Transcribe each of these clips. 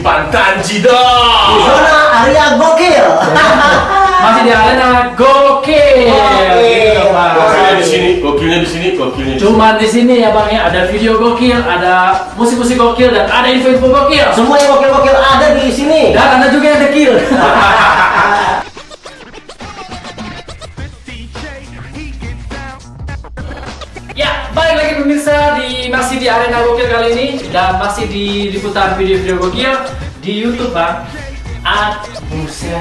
Pantanji dong. Di zona area gokil. Masih di arena gokil. Gokilnya di sini, gokilnya di sini, gokilnya di sini. Cuman di sini ya bang ya, ada video gokil, ada musik-musik gokil, dan ada info-info gokil. Semua yang gokil-gokil ada di sini. Dan ada juga yang dekil. Ya, balik lagi pemirsa masih di arena gokil kali ini dan masih di liputan video-video gokil di YouTube bang. Buset.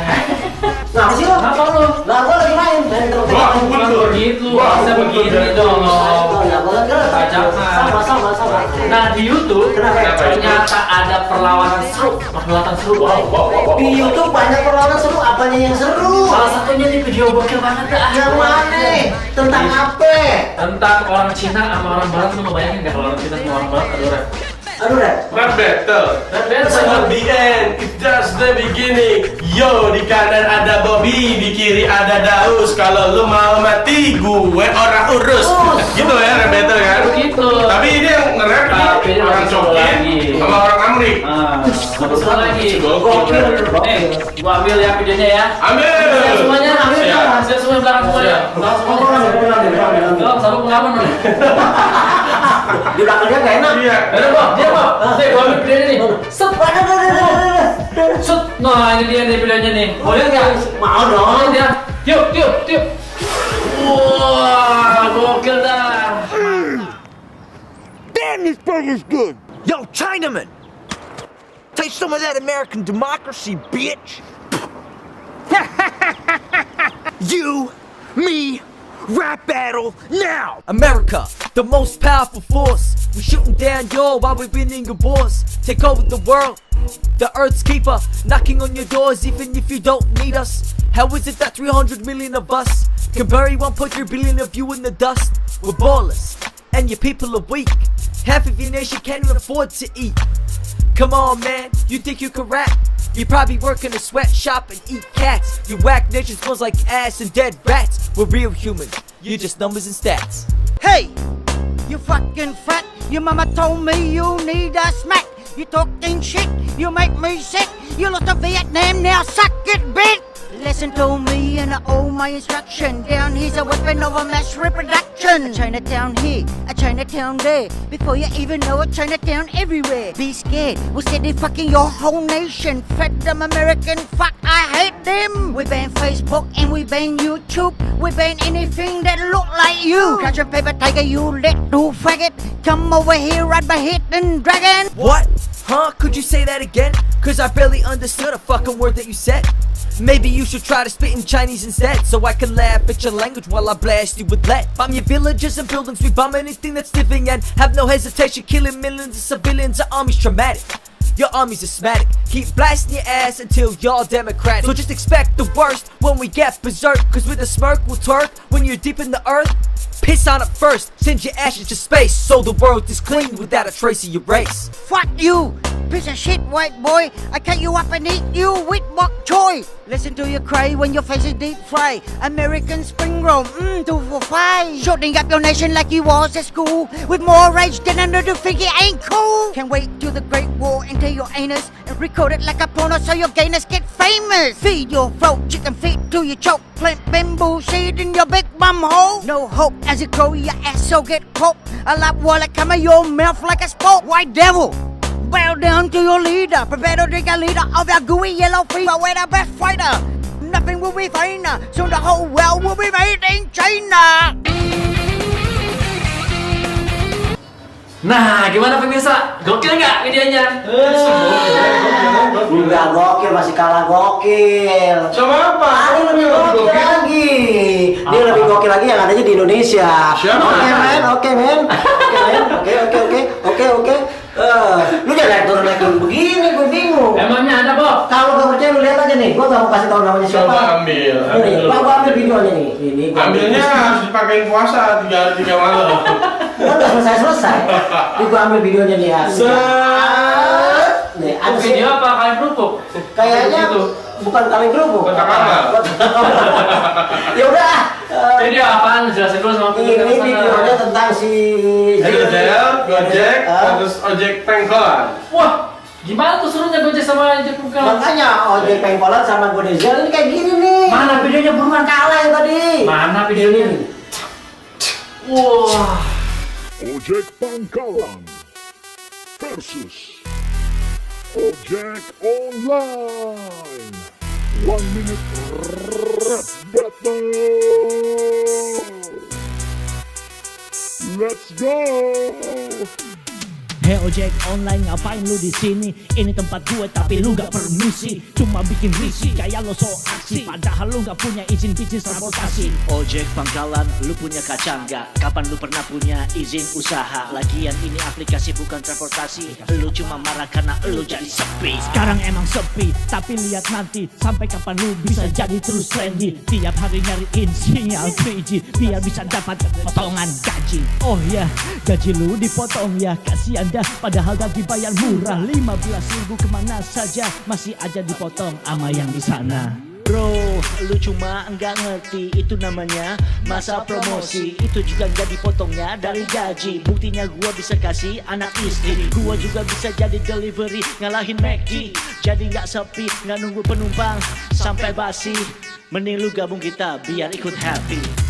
Nah, apa sih lo? Apa lu? Nah, gua lagi main terus. Bukan begitu, bisa begini dong. Nah, gua lagi Bajakan. sama. Nah di YouTube Kenapa? ternyata ada perlawanan seru. Di YouTube banyak perlawanan seru, apanya yang seru? Salah satunya nih video gokil banget dah. Yang mana? Tentang apa? Tentang orang Cina sama orang Barat. Lu mau bayangin nggak kalau orang Cina sama orang Barat adu rap? Aduh, Red. Rap battle. It's not the end, it's just the beginning. Yo, di kanan ada Bobby, di kiri ada Daus. Kalau lu mau mati, gue orang urus. Gitu ya rap battle kan? Begitu. Tapi ini yang nge-rap Tapi ini ini orang masih Cokin lagi. sama orang Amrik. Satu lagi. Gokil. Gua ambil ya videonya ya. Ambil. Siap semuanya, ambil ya. Siap. Siap semua belakang semuanya. Belakang semuanya. Belakang sabuk pengaman. Di belakangnya nggak enak. Iya. Ayo Bob, dia Bob. Nih, gua ambil videonya nih. Set, Shoot. Nah, ini dia nih videonya nih. Mau lihat nggak? mau dong. Dia. Tiup. Wah, gokil dah. Damn, this burger's good. Yo, Chinaman, taste some of that American democracy, bitch. You, me, rap battle now. America, the most powerful force. We shooting down y'all while we winning awards. Take over the world, the Earth's keeper, knocking on your doors even if you don't need us. How is it that 300 million of us can bury 1.3 billion of you in the dust? We're ballers, and your people are weak. Half of your nation can't even afford to eat. Come on, man, you think you can rap? You probably work in a sweatshop and eat cats. Your whack nation smells like ass and dead rats. We're real humans, you're just numbers and stats. Hey, you fucking fat. Your mama told me you need a smack. You talking shit, you make me sick. You lost to Vietnam, now suck it, bitch. Listen to me and I owe my instruction. Down here's a weapon of a mass reproduction. A Chinatown here, a Chinatown there. Before you even know a Chinatown everywhere. Be scared, we'll steady fucking your whole nation. Fed them American, fuck, I hate them. We ban Facebook and we ban YouTube. We ban anything that look like you. Catch a paper tiger, you little faggot. Come over here, ride my hidden dragon. What? Huh? Could you say that again? Cause I barely understood a fucking word that you said. Maybe you should try to spit in Chinese instead, so I can laugh at your language while I blast you with lead. Bomb your villages and buildings, we bomb anything that's living, and have no hesitation, killing millions of civilians. Our army's traumatic, your army's asthmatic. Keep blasting your ass until y'all democratic. So just expect the worst when we get berserk, cause with a smirk we'll twerk when you're deep in the earth. Piss on it first, send your ashes to space, so the world is clean without a trace of your race. Fuck you, piece of shit white boy. I cut you up and eat you with bok choy. Listen to you cry when your face is deep fried. American spring roll, 2 for 5. Shooting up your nation like you was at school. With more rage than another figure ain't cool. Can't wait till the great war enter your anus and record it like a porno so your gayness get famous. Feed your throat, chicken feet till you choke. Plant bamboo seed in your big bum hole. No hope as you grow, your ass so get poked. A lot water come out your mouth like a spoke. White devil, bow down to your leader. Prepare to drink a leader of your gooey yellow fever. We're the best fighter. Nothing will be finer. Soon the whole world will be made in China. Nah, gimana pemirsa? Gokil nggak videonya? Enggak gokil, masih kalah gokil. Sama apa? Ini lebih gokil lagi. Dia lebih gokil lagi yang adanya di Indonesia. Siapa? Oke men. Oke. Lu jangan turun begini, gue bingung. Emangnya ada Bob? Kalau gak percaya lu lihat aja nih, gue gak mau kasih tau namanya siapa. Coba ambil. Ini, Pak, gua ambil videonya nih. Ini. Ambilnya harus dipakein puasa 3 hari 3 malam. Kan udah selesai. Ini gua ambil videonya nih ya. Nih, ada Video apa? Kalian kerupuk? kayaknya Gitu. bukan kali kerupuk. Kotak amal. Ya udah. Video apaan? Jelasin dulu sama Ini videonya tentang si Gojek, terus Ojek Pangkalan. Wah, Gimana tuh serunya Gojek sama Ojek Pangkalan? Makanya Ojek Pangkalan sama Go-Jek ini kayak gini nih. Mana videonya buruan kalah ya tadi? Mana videonya? Wah. Ojek Pangkalan versus Ojek Online 1 minute rap battle. Let's go. Hey Ojek Online, ngapain lu di sini? Ini tempat gue tapi lu gak permisi, cuma bikin risih kayak lo so aksi, padahal lu gak punya izin bisnis transportasi. Ojek Pangkalan, lu punya kacang gak? Kapan lu pernah punya izin usaha? Lagian ini aplikasi bukan transportasi, lu cuma marah karena lu jadi sepi. Sekarang emang sepi, tapi lihat nanti sampai kapan lu bisa jadi terus trendy. Tiap hari nyariin sinyal 3G biar bisa dapat potongan gaji. Oh ya, gaji lu dipotong ya, kasihan dah, padahal gaji bayar murah 15.000 kemana saja masih aja dipotong ama yang di sana. Bro, lu cuma enggak ngerti itu namanya masa promosi. Itu juga enggak dipotongnya dari gaji. Buktinya gua bisa kasih anak istri, gua juga bisa jadi delivery ngalahin McD. Jadi enggak sepi, enggak nunggu penumpang sampai basi. Mending lu gabung kita biar ikut happy.